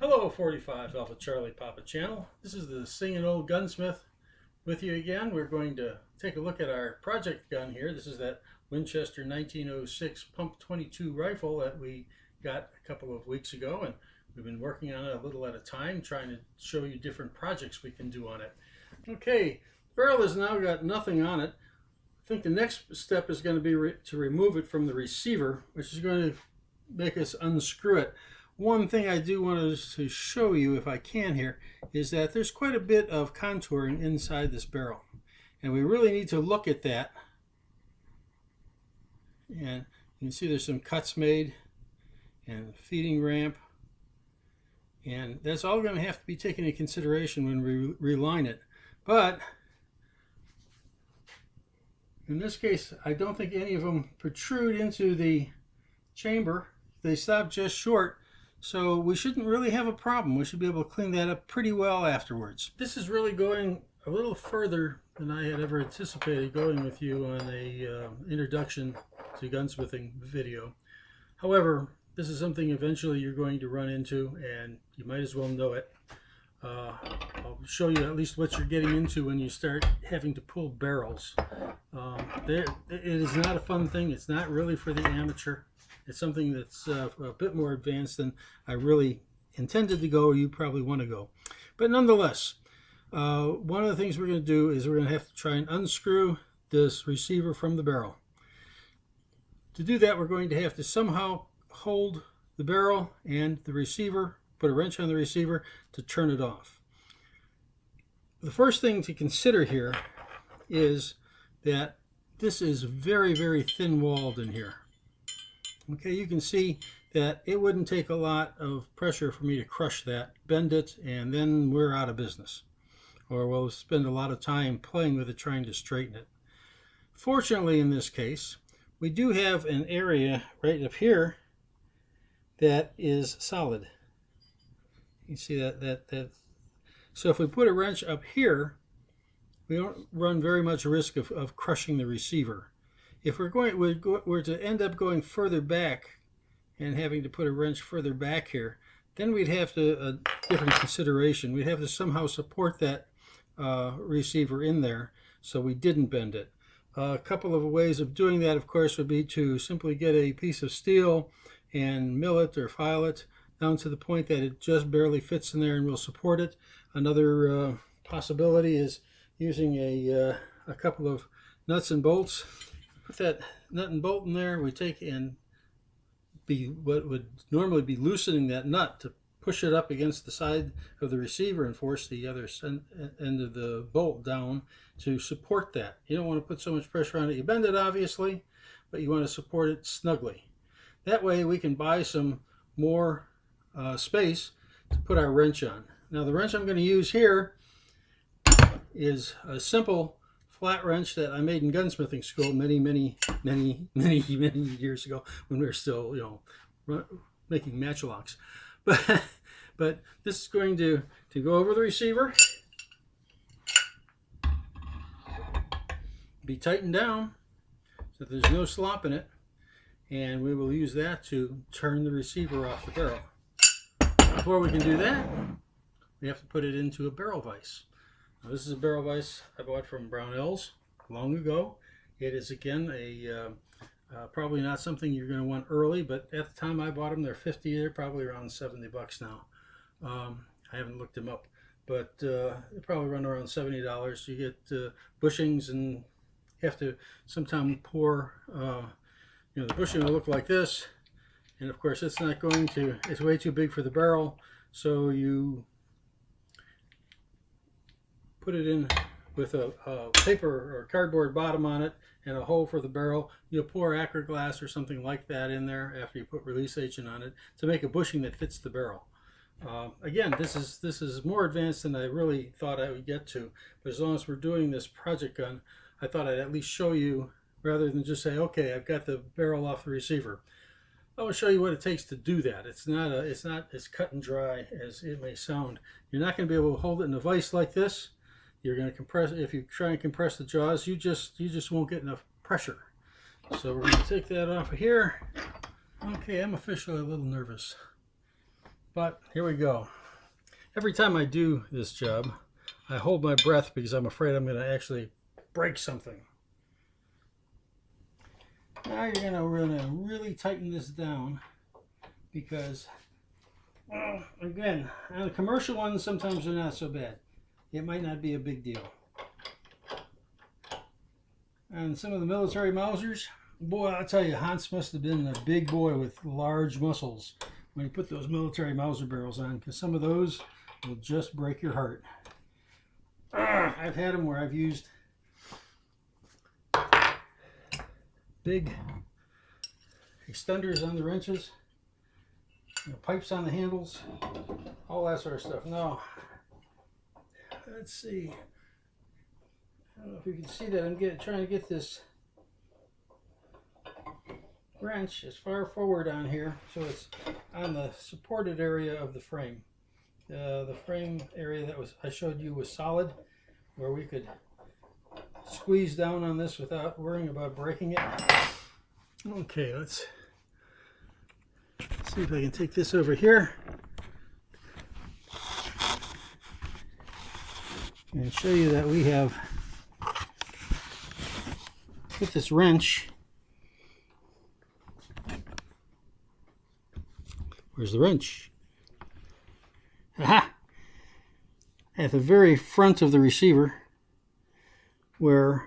Hello 45 Alpha Charlie Papa channel. This is the singing old gunsmith with you again. We're going to take a look at our project gun here. This is that Winchester 1906 pump 22 rifle that we got a couple of weeks ago, and we've been working on it a little at a time, trying to show you different projects we can do on it. Okay, the barrel has now got nothing on it. I think the next step is going to be to remove it from the receiver, which is going to make us unscrew it. One thing I do want to show you, if I can here, is that there's quite a bit of contouring inside this barrel, and we really need to look at that. And you can see there's some cuts made and feeding ramp, and that's all going to have to be taken into consideration when we reline it. But in this case, I don't think any of them protrude into the chamber. They stop just short. So we shouldn't really have a problem. We should be able to clean that up pretty well afterwards. This is really going a little further than I had ever anticipated going with you on a introduction to gunsmithing video. However, this is something eventually you're going to run into, and you might as well know it. I'll show you at least what you're getting into when you start having to pull barrels. It is not a fun thing. It's not really for the amateur. It's something that's a bit more advanced than I really intended to go, or you probably want to go. But nonetheless, one of the things we're going to do is we're going to have to try and unscrew this receiver from the barrel. To do that, we're going to have to somehow hold the barrel and the receiver, put a wrench on the receiver to turn it off. The first thing to consider here is that this is very, very thin-walled in here. Okay, you can see that it wouldn't take a lot of pressure for me to crush that, bend it, and then we're out of business. Or we'll spend a lot of time playing with it, trying to straighten it. Fortunately, in this case, we do have an area right up here that is solid. You see that. So if we put a wrench up here, we don't run very much risk of crushing the receiver. If we're to end up going further back and having to put a wrench further back here, then we'd have a different consideration. We'd have to somehow support that receiver in there so we didn't bend it. A couple of ways of doing that, of course, would be to simply get a piece of steel and mill it or file it down to the point that it just barely fits in there and will support it. Another possibility is using a couple of nuts and bolts. Put that nut and bolt in there. We take and what would normally be loosening that nut to push it up against the side of the receiver and force the other end of the bolt down to support that. You don't want to put so much pressure on it. You bend it, obviously, but you want to support it snugly. That way we can buy some more space to put our wrench on. Now the wrench I'm going to use here is a simple flat wrench that I made in gunsmithing school many years ago when we were still, making matchlocks. But this is going to go over the receiver, be tightened down so there's no slop in it, and we will use that to turn the receiver off the barrel. Before we can do that, we have to put it into a barrel vise. Now, this is a barrel vise I bought from Brownells long ago. It is again probably not something you're going to want early, but at the time I bought them, they're $50. They're probably around $70 now. I haven't looked them up, but they probably run around $70. You get bushings, and you have to sometimes pour. The bushing will look like this, and of course it's not going to. It's way too big for the barrel, so you put it in with a paper or cardboard bottom on it and a hole for the barrel. You'll pour acrid glass or something like that in there after you put release agent on it to make a bushing that fits the barrel. Again, this is more advanced than I really thought I would get to, but as long as we're doing this project gun, I thought I'd at least show you rather than just say, okay, I've got the barrel off the receiver. I will show you what it takes to do that. It's not as cut and dry as it may sound. You're not going to be able to hold it in a vise like this. You're going to compress. If you try and compress the jaws, you just won't get enough pressure. So we're going to take that off of here. Okay, I'm officially a little nervous. But here we go. Every time I do this job, I hold my breath because I'm afraid I'm going to actually break something. Now you're going to really tighten this down because, well, again, on the commercial ones, sometimes they're not so bad. It might not be a big deal. And some of the military Mausers, boy, I'll tell you, Hans must have been a big boy with large muscles when he put those military Mauser barrels on, because some of those will just break your heart. I've had them where I've used big extenders on the wrenches, pipes on the handles, all that sort of stuff. Now, let's see. I don't know if you can see that. I'm trying to get this wrench as far forward on here so it's on the supported area of the frame. The frame area that I showed you was solid, where we could squeeze down on this without worrying about breaking it. Okay, let's see if I can take this over here and show you that we have put this wrench. Where's the wrench? Aha! At the very front of the receiver, where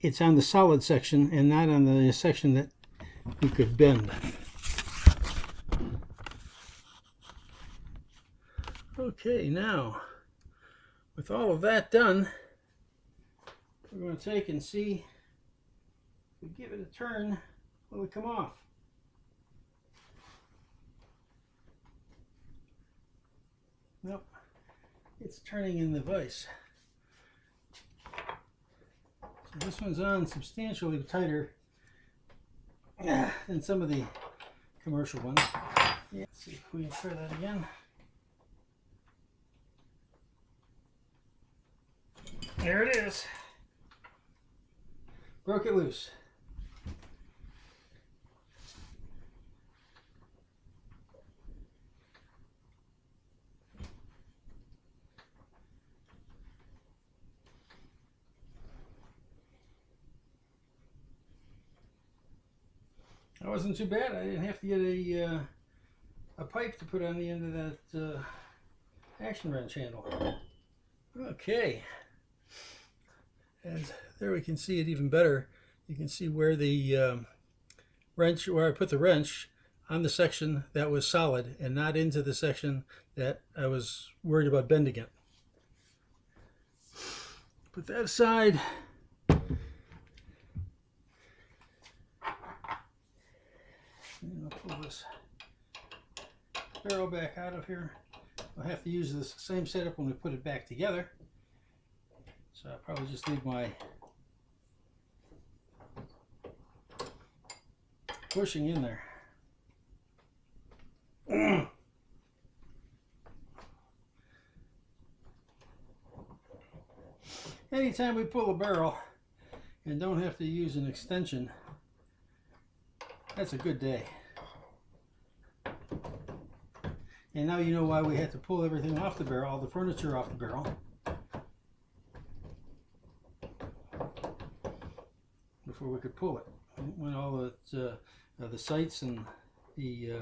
it's on the solid section and not on the section that we could bend. Okay, now with all of that done, we're going to take and see if we give it a turn, will it come off? Nope, it's turning in the vise. So this one's on substantially tighter than some of the commercial ones. Yeah, let's see if we can try that again. There it is. Broke it loose. That wasn't too bad. I didn't have to get a pipe to put on the end of that action wrench handle. Okay. And there we can see it even better. You can see where the wrench, where I put the wrench on the section that was solid and not into the section that I was worried about bending it. Put that aside. And I'll pull this barrel back out of here. I'll have to use this same setup when we put it back together. So I'll probably just leave my bushing in there. Anytime we pull a barrel and don't have to use an extension, that's a good day. And now you know why we had to pull everything off the barrel, all the furniture off the barrel, before we could pull it. When all the sights and the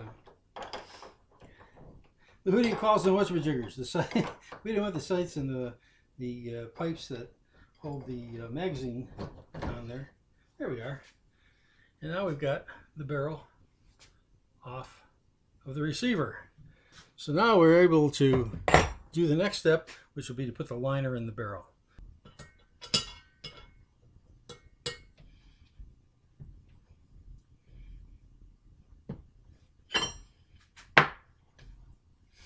who do you call them whatchamajiggers? The sight, we didn't want the sights and the pipes that hold the magazine on there. There we are. And now we've got the barrel off of the receiver. So now we're able to do the next step, which will be to put the liner in the barrel.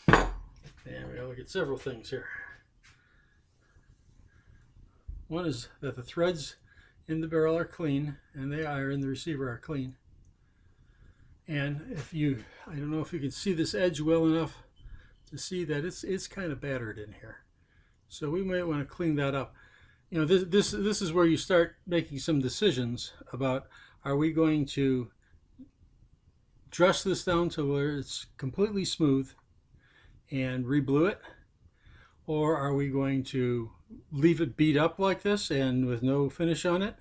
And we're going to look at several things here. One is that the threads in the barrel are clean, and they are in the receiver are clean. And if you, I don't know if you can see this edge well enough to see that it's kind of battered in here. So we might want to clean that up. You know, this is where you start making some decisions about, are we going to dress this down to where it's completely smooth and reblue it? Or are we going to leave it beat up like this and with no finish on it?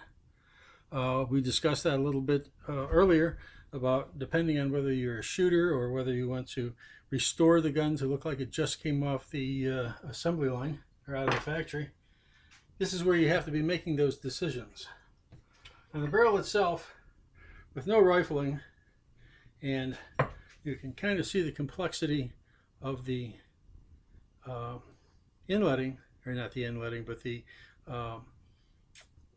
We discussed that a little bit earlier about depending on whether you're a shooter or whether you want to restore the gun to look like it just came off the assembly line or out of the factory. This is where you have to be making those decisions. On the barrel itself, with no rifling, and you can kind of see the complexity of the inletting, or not the inletting, but the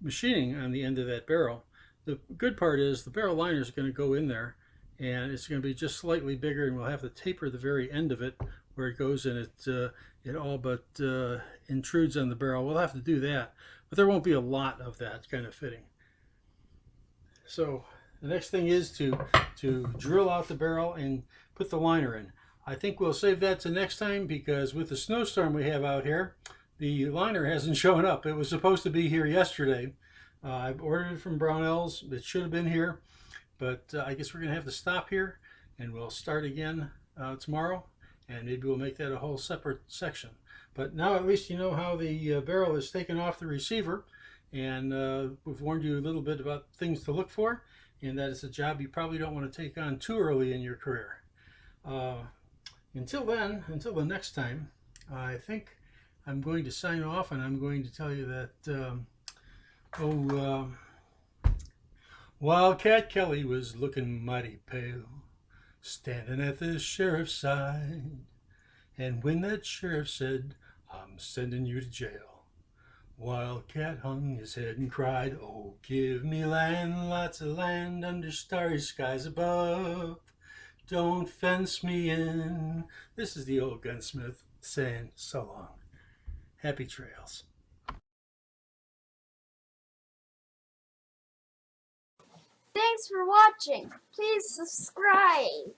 machining on the end of that barrel. The good part is the barrel liner is going to go in there and it's going to be just slightly bigger, and we'll have to taper the very end of it where it goes and it all but intrudes on the barrel. We'll have to do that, but there won't be a lot of that kind of fitting. So the next thing is to drill out the barrel and put the liner in. I think we'll save that to next time, because with the snowstorm we have out here, the liner hasn't shown up. It was supposed to be here yesterday. I've ordered it from Brownells. It should have been here, but I guess we're going to have to stop here, and we'll start again tomorrow, and maybe we'll make that a whole separate section. But now at least you know how the barrel is taken off the receiver, and we've warned you a little bit about things to look for, and that is a job you probably don't want to take on too early in your career. Until then, until the next time, I think I'm going to sign off, and I'm going to tell you that Wildcat Kelly was looking mighty pale, standing at the sheriff's side. And when that sheriff said, "I'm sending you to jail," Wildcat hung his head and cried, "Oh, give me land, lots of land under starry skies above. Don't fence me in." This is the old Gunsmith saying so long. Happy trails. Thanks for watching. Please subscribe.